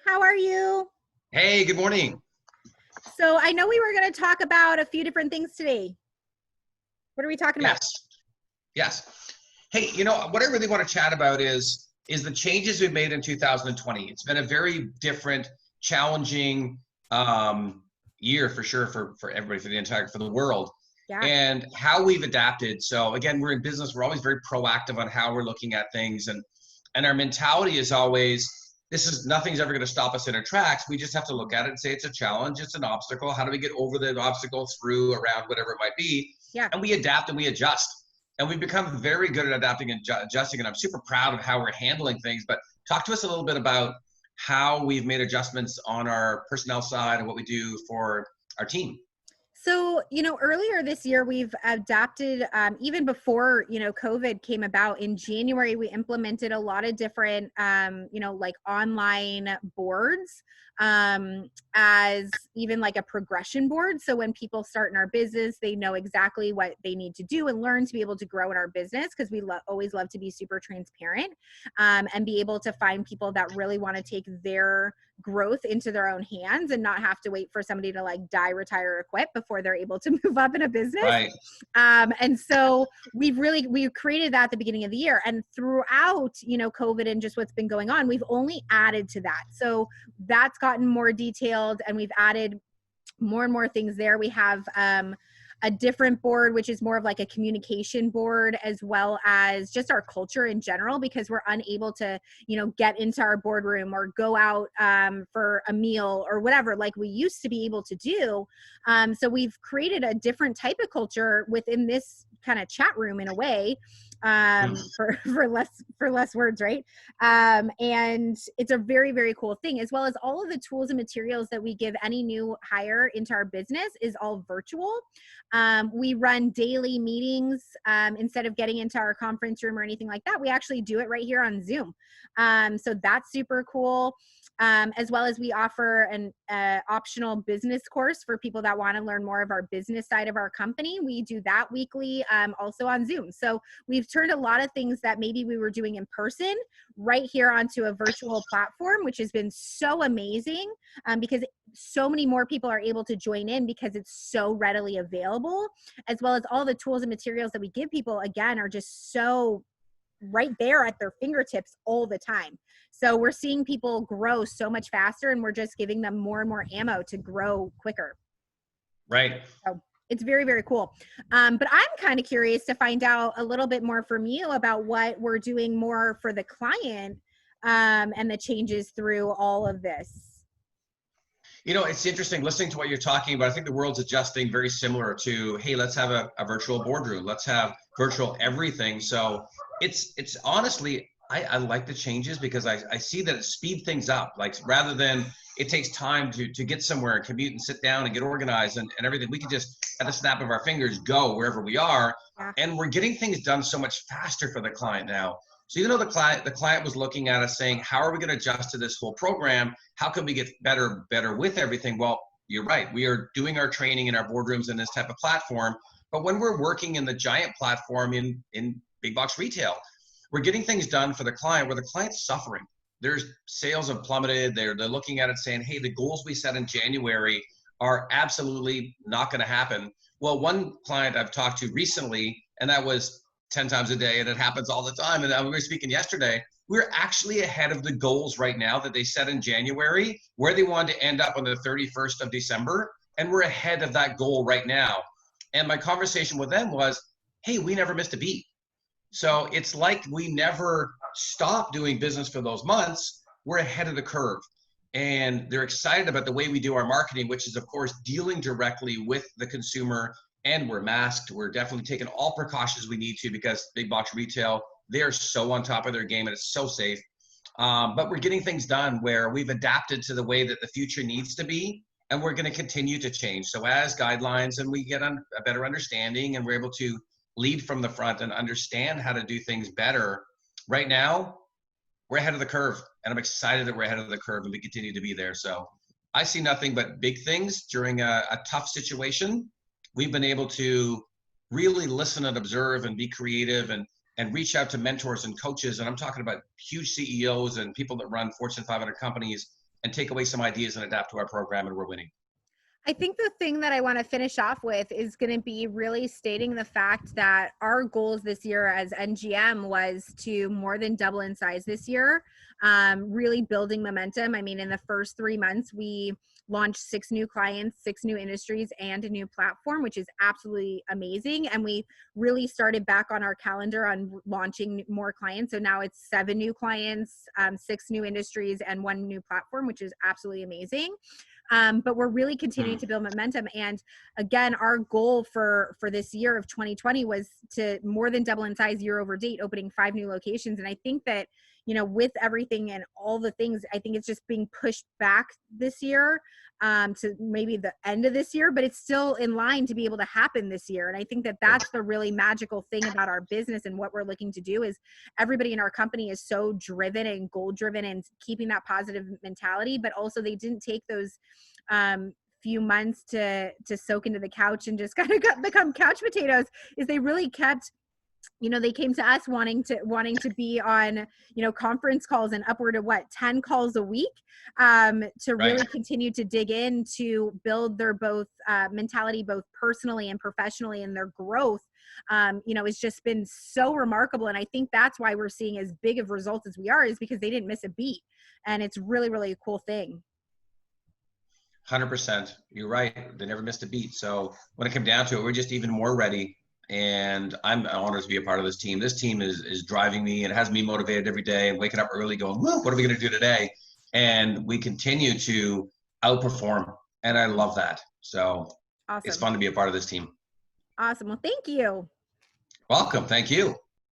How are you? Hey, good morning. So I know we were going to talk about a few different things today. What are we talking about? Yes, yes. Hey, what I really want to chat about is the changes we've made in 2020. It's been a very different, challenging year for sure for everybody, for the world, Yeah. and how we've adapted. So again, we're in business. We're always very proactive on how we're looking at things, and our mentality is always nothing's ever going to stop us in our tracks. We just have to look at it and say it's a challenge, it's an obstacle. How do we get over the obstacle, through, around, whatever it might be? Yeah. And we adapt and we adjust. And we've become very good at adapting and adjusting. And I'm super proud of how we're handling things. But talk to us a little bit about how we've made adjustments on our personnel side and what we do for our team. So, earlier this year, we've adapted, even before, COVID came about. In January, we implemented a lot of different, like online boards, as even like a progression board. So when people start in our business, they know exactly what they need to do and learn to be able to grow in our business, because we always love to be super transparent, and be able to find people that really want to take their growth into their own hands and not have to wait for somebody to like die, retire, or quit before they're able to move up in a business. Right. And so we've created that at the beginning of the year, and throughout, COVID and just what's been going on, we've only added to that. So that's gotten more detailed, and we've added more and more things there. We have, a different board, which is more of like a communication board, as well as just our culture in general, because we're unable to, get into our boardroom or go out for a meal or whatever, like we used to be able to do. So we've created a different type of culture within this kind of chat room in a way, for less words, right? And it's a very, very cool thing, as well as all of the tools and materials that we give any new hire into our business is all virtual. We run daily meetings, instead of getting into our conference room or anything like that. We actually do it right here on Zoom. So that's super cool. As well as we offer an optional business course for people that want to learn more of our business side of our company. We do that weekly, also on Zoom. So we've turned a lot of things that maybe we were doing in person right here onto a virtual platform, which has been so amazing, because so many more people are able to join in because it's so readily available, as well as all the tools and materials that we give people, again, are just so right there at their fingertips all the time. So we're seeing people grow so much faster, and we're just giving them more and more ammo to grow quicker. Right. So it's very, very cool. But I'm kind of curious to find out a little bit more from you about what we're doing more for the client, and the changes through all of this. It's interesting listening to what you're talking about. I think the world's adjusting very similar to, hey, let's have a virtual boardroom. Let's have virtual everything. So it's honestly, I like the changes because I see that it speed things up. Like, rather than it takes time to get somewhere and commute and sit down and get organized and everything, we can just at the snap of our fingers go wherever we are. Yeah. And we're getting things done so much faster for the client now. So even though the client was looking at us saying, how are we going to adjust to this whole program? How can we get better with everything? Well, you're right. We are doing our training in our boardrooms in this type of platform. But when we're working in the giant platform in big box retail, we're getting things done for the client where the client's suffering. There's sales have plummeted. They're looking at it saying, hey, the goals we set in January are absolutely not going to happen. Well, one client I've talked to recently, and that was 10 times a day, and it happens all the time. And we were speaking yesterday, we're actually ahead of the goals right now that they set in January, where they wanted to end up on the 31st of December. And we're ahead of that goal right now. And my conversation with them was, hey, we never missed a beat. So it's like we never stopped doing business for those months. We're ahead of the curve. And they're excited about the way we do our marketing, which is, of course, dealing directly with the consumer. And we're masked. We're definitely taking all precautions we need to, because big box retail, they're so on top of their game and it's so safe. But we're getting things done where we've adapted to the way that the future needs to be, and we're going to continue to change. So as guidelines and we get a better understanding and we're able to lead from the front and understand how to do things better, right now, we're ahead of the curve. And I'm excited that we're ahead of the curve and we continue to be there. So I see nothing but big things during a tough situation. We've been able to really listen and observe and be creative and reach out to mentors and coaches. And I'm talking about huge CEOs and people that run Fortune 500 companies and take away some ideas and adapt to our program, and we're winning. I think the thing that I want to finish off with is going to be really stating the fact that our goals this year as NGM was to more than double in size this year, really building momentum. I mean, in the first 3 months, we launched 6 new clients, 6 new industries, and a new platform, which is absolutely amazing. And we really started back on our calendar on launching more clients. So now it's 7 new clients, 6 new industries, and 1 new platform, which is absolutely amazing. But we're really continuing to build momentum. And again, our goal for this year of 2020 was to more than double in size year over date, opening 5 new locations. And I think that, you know, with everything and all the things, I think it's just being pushed back this year to maybe the end of this year, but it's still in line to be able to happen this year. And I think that that's the really magical thing about our business and what we're looking to do is everybody in our company is so driven and goal driven and keeping that positive mentality, but also they didn't take those few months to soak into the couch and just kind of become couch potatoes. Is they really kept, you know, they came to us wanting to be on, you know, conference calls and upward of 10 calls a week to really continue to dig in to build their both mentality, both personally and professionally, and their growth. You know, it's just been so remarkable. And I think that's why we're seeing as big of results as we are, is because they didn't miss a beat. And it's really, really a cool thing. 100%. You're right. They never missed a beat. So when it came down to it, we're just even more ready. And I'm honored to be a part of this team. This team is driving me and has me motivated every day and waking up early going, whoa, what are we going to do today? And we continue to outperform. And I love that. So Awesome. It's fun to be a part of this team. Awesome. Well, thank you. Welcome. Thank you.